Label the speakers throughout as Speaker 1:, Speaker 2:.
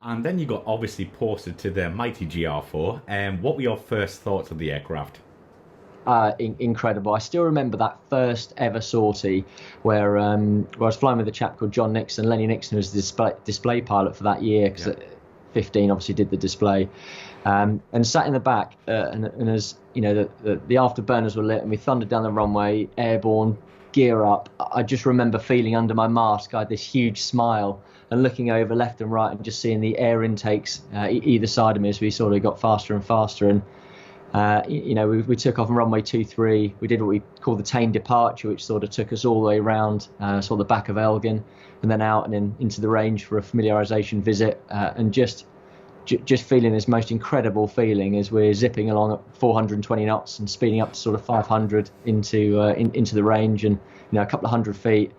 Speaker 1: And then you got obviously posted to the mighty GR4. What were your first thoughts of the aircraft?
Speaker 2: Incredible. I still remember that first ever sortie where I was flying with a chap called John Nixon. Lenny Nixon was the display pilot for that year, because at 15 obviously did the display, and sat in the back, and as you know, the afterburners were lit and we thundered down the runway, airborne, gear up. I just remember feeling under my mask I had this huge smile and looking over left and right and just seeing the air intakes either side of me as we sort of got faster and faster. And we took off on runway 23. We did what we call the Tain departure, which sort of took us all the way around sort of the back of Elgin, and then out and then into the range for a familiarisation visit, and just feeling this most incredible feeling as we're zipping along at 420 knots and speeding up to sort of 500 into the range, and a couple of 100 feet.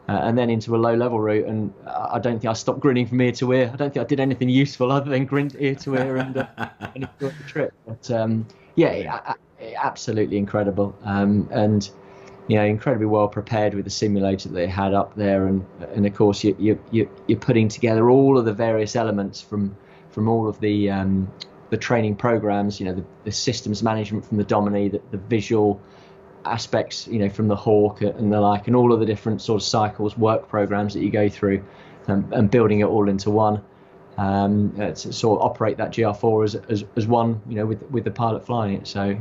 Speaker 2: And then into a low-level route, and I don't think I stopped grinning from ear to ear. I don't think I did anything useful other than grin ear to ear and enjoy the trip. But absolutely incredible, and incredibly well prepared with the simulator that they had up there, and of course you're putting together all of the various elements from all of the training programs. The systems management from the Domini, the visual aspects, from the Hawk and the like, and all of the different sort of cycles, work programs that you go through, and building it all into one, to sort of operate that GR4 as one, with the pilot flying it. So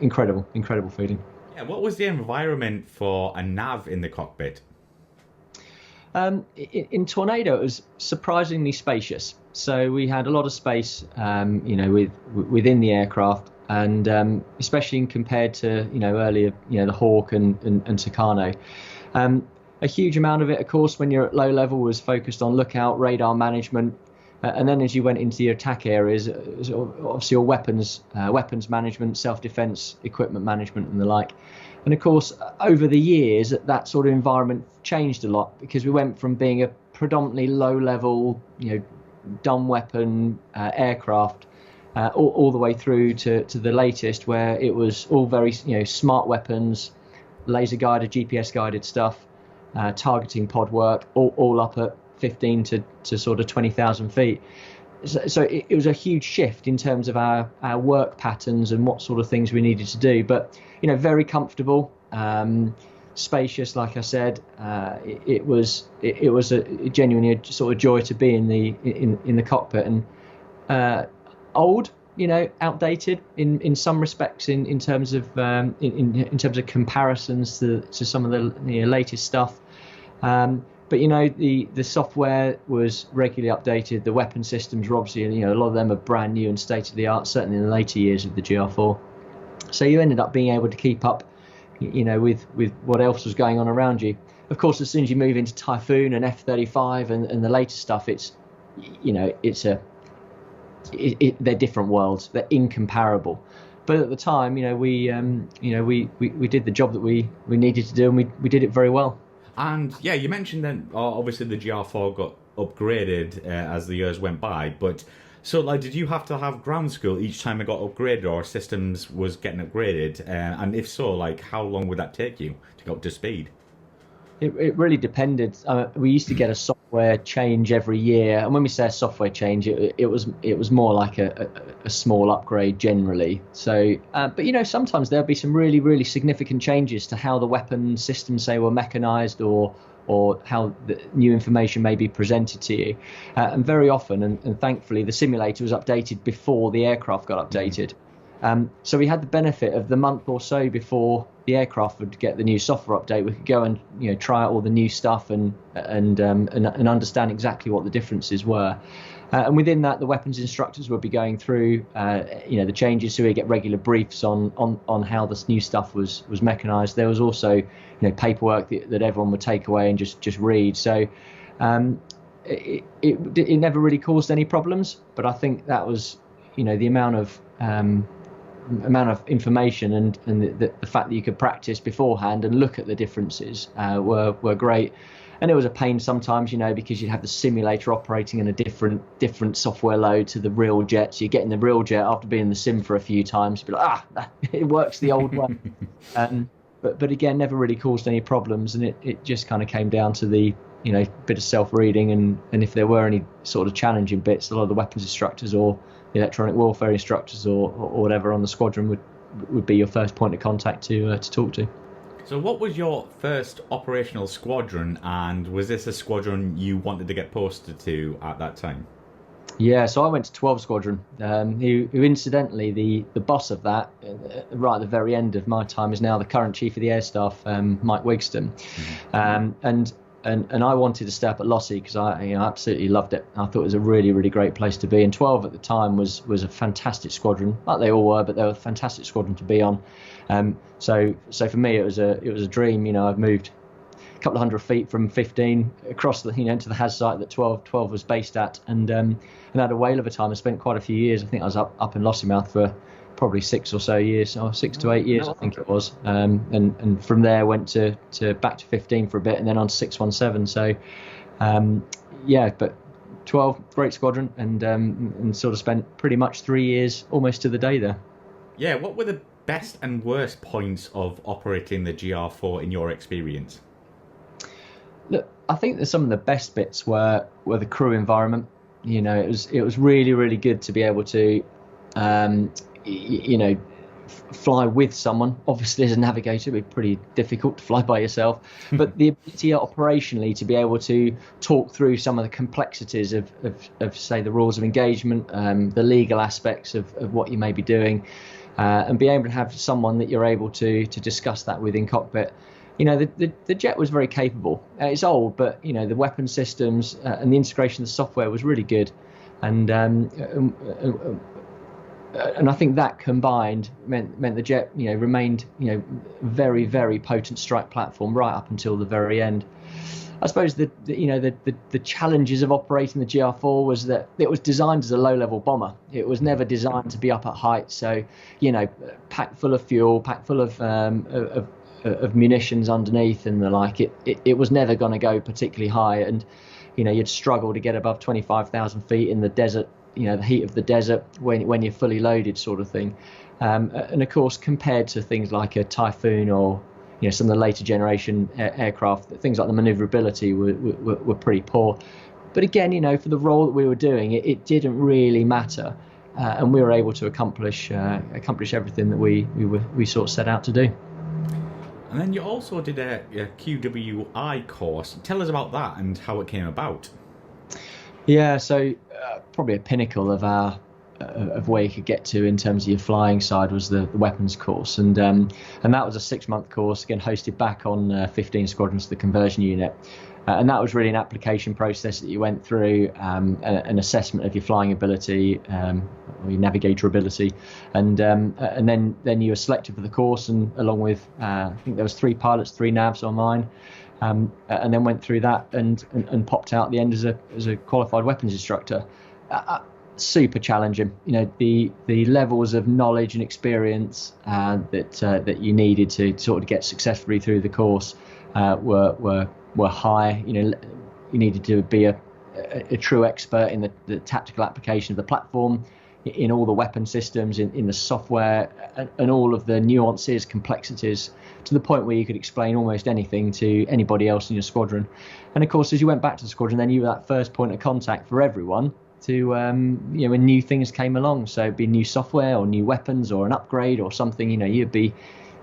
Speaker 2: incredible feeling.
Speaker 1: Yeah, what was the environment for a nav in the cockpit?
Speaker 2: In Tornado, it was surprisingly spacious. So we had a lot of space, within the aircraft. And especially compared to earlier, the Hawk and Tucano, a huge amount of it, of course, when you're at low level, was focused on lookout, radar management, and then as you went into your attack areas, obviously your weapons management, self-defense, equipment management, and the like. And of course, over the years, that sort of environment changed a lot, because we went from being a predominantly low level, dumb weapon aircraft, all the way through to the latest, where it was all very smart weapons, laser guided, GPS guided stuff, targeting pod work, all up at 15 to sort of 20,000 feet. So it was a huge shift in terms of our work patterns and what sort of things we needed to do. But very comfortable, spacious, like I said. It was genuinely a sort of joy to be in the cockpit, and old, outdated in some respects in terms of in terms of comparisons to some of the latest stuff. But the software was regularly updated. The weapon systems were obviously, a lot of them are brand new and state of the art, certainly in the later years of the GR4. So you ended up being able to keep up, with what else was going on around you. Of course, as soon as you move into Typhoon and F-35 and the later stuff, they're different worlds. They're incomparable. But at the time, we did the job that we needed to do, and we did it very well.
Speaker 1: And yeah, you mentioned then obviously the GR4 got upgraded as the years went by. But so, did you have to have ground school each time it got upgraded, or systems was getting upgraded? And if so, how long would that take you to get up to speed?
Speaker 2: It really depended. We used to get a software change every year, and when we say a software change, it was more like a small upgrade generally. So, but sometimes there'll be some really, really significant changes to how the weapon systems, say, were mechanized, or how the new information may be presented to you. And very often, and thankfully, the simulator was updated before the aircraft got updated. So we had the benefit of the month or so before the aircraft would get the new software update. We could go and try out all the new stuff and understand exactly what the differences were. And within that, the weapons instructors would be going through the changes, so we get regular briefs on how this new stuff was mechanized. There was also paperwork that everyone would take away and just read. So it never really caused any problems. But I think that was the amount of information and the fact that you could practice beforehand and look at the differences were great. And it was a pain sometimes, because you'd have the simulator operating in a different software load to the real jet. So you get in the real jet after being in the sim for a few times, you'd be like, it works the old way. But again, never really caused any problems, and it just kind of came down to the bit of self-reading, and if there were any sort of challenging bits, a lot of the weapons instructors or the electronic warfare instructors or whatever on the squadron would be your first point of contact to talk to.
Speaker 1: So what was your first operational squadron, and was this a squadron you wanted to get posted to at that time?
Speaker 2: Yeah, so I went to 12 Squadron, who incidentally, the boss of that, right at the very end of my time, is now the current Chief of the Air Staff, Mike Wigston. And I wanted to stay up at Lossy because I absolutely loved it. I thought it was a really, really great place to be. And 12 at the time was a fantastic squadron, like they all were, but they were a fantastic squadron to be on. So for me, it was a dream. I've moved a couple of 100 feet from 15 across the to the HAS site that 12 was based at, and had a whale of a time. I spent quite a few years. I think I was up in Lossiemouth for probably 6 or so years, or 6 to 8 years, I think it was. And from there went to back to 15 for a bit, and then on 617. So but 12, great squadron, and sort of spent pretty much 3 years almost to the day there.
Speaker 1: Yeah, what were the best and worst points of operating the GR4 in your experience?
Speaker 2: Look, I think that some of the best bits were the crew environment. It was really, really good to be able to fly with someone. Obviously, as a navigator, it'd be pretty difficult to fly by yourself, but the ability operationally to be able to talk through some of the complexities of say, the rules of engagement, the legal aspects of what you may be doing, and be able to have someone that you're able to discuss that with in cockpit. The jet was very capable. It's old, but the weapon systems and the integration of the software was really good, and I think that combined meant the jet remained very, very potent strike platform right up until the very end. I suppose the challenges of operating the GR4 was that it was designed as a low-level bomber. It was never designed to be up at height, so packed full of fuel, packed full of munitions underneath and the like. It was never going to go particularly high, and you'd struggle to get above 25,000 feet in the desert, the heat of the desert when you're fully loaded, sort of thing. And of course, compared to things like a Typhoon or some of the later generation aircraft, things like the maneuverability were pretty poor. But again, for the role that we were doing, it didn't really matter, and we were able to accomplish everything that we sort of set out to do.
Speaker 1: And then you also did a QWI course. Tell us about that and how it came about.
Speaker 2: Yeah, so probably a pinnacle of where you could get to in terms of your flying side was the weapons course, and that was a 6-month course, again hosted back on 15 Squadrons, the conversion unit. And that was really an application process that you went through, an assessment of your flying ability, or your navigator ability, and then you were selected for the course, and along with I think there was 3 pilots, 3 navs on mine, and then went through that and popped out at the end as a qualified weapons instructor. Super challenging, the levels of knowledge and experience that you needed to sort of get successfully through the course were high. You needed to be a true expert in the tactical application of the platform, in all the weapon systems, in the software, and all of the nuances, complexities, to the point where you could explain almost anything to anybody else in your squadron. And of course, as you went back to the squadron, then you were that first point of contact for everyone to when new things came along. So it'd be new software or new weapons or an upgrade or something. You'd be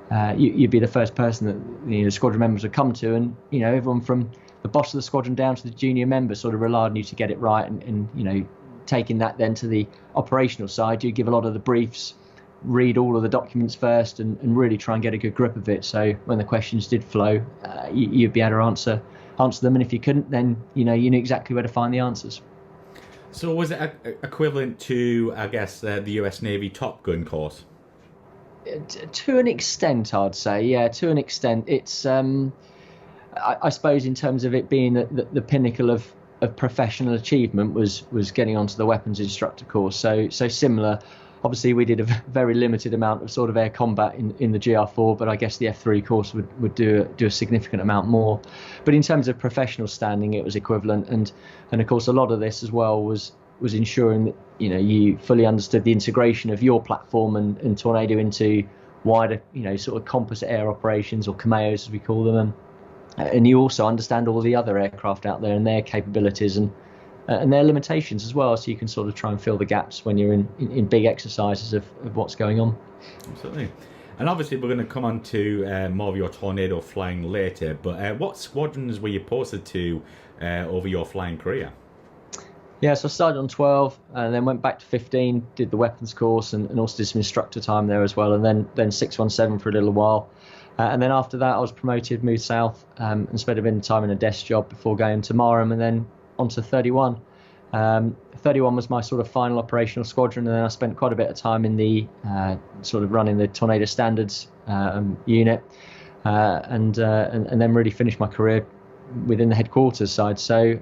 Speaker 2: the first person that the squadron members would come to, and everyone from the boss of the squadron down to the junior member sort of relied on you to get it right, and taking that then to the operational side, you give a lot of the briefs, read all of the documents first, and really try and get a good grip of it, so when the questions did flow, you'd be able to answer them, and if you couldn't, then you knew exactly where to find the answers.
Speaker 1: So was it equivalent to, I guess, the US Navy Top Gun course?
Speaker 2: To an extent, I'd say, yeah. To an extent, it's I suppose in terms of it being the pinnacle of professional achievement was getting onto the weapons instructor course. So similar. Obviously, we did a very limited amount of sort of air combat in the GR4, but I guess the F3 course would do a significant amount more. But in terms of professional standing, it was equivalent, and of course a lot of this as well was ensuring that you fully understood the integration of your platform and Tornado into wider sort of composite air operations, or CMAOs as we call them, and you also understand all the other aircraft out there and their capabilities and their limitations as well, so you can sort of try and fill the gaps when you're in big exercises of what's going on.
Speaker 1: Absolutely. And obviously we're going to come on to more of your Tornado flying later, but what squadrons were you posted to over your flying career?
Speaker 2: Yeah, so I started on 12 and then went back to 15, did the weapons course and also did some instructor time there as well, and then 617 for a little while. And then after that I was promoted, moved south, and spent a bit of time in a desk job before going to Marham and then on to 31. 31 was my sort of final operational squadron, and then I spent quite a bit of time in the sort of running the Tornado Standards unit, and then really finished my career within the headquarters side. So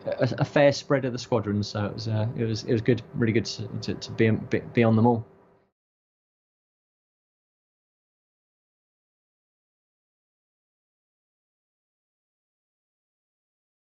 Speaker 2: a fair spread of the squadrons. So it was good, really good to be on them all.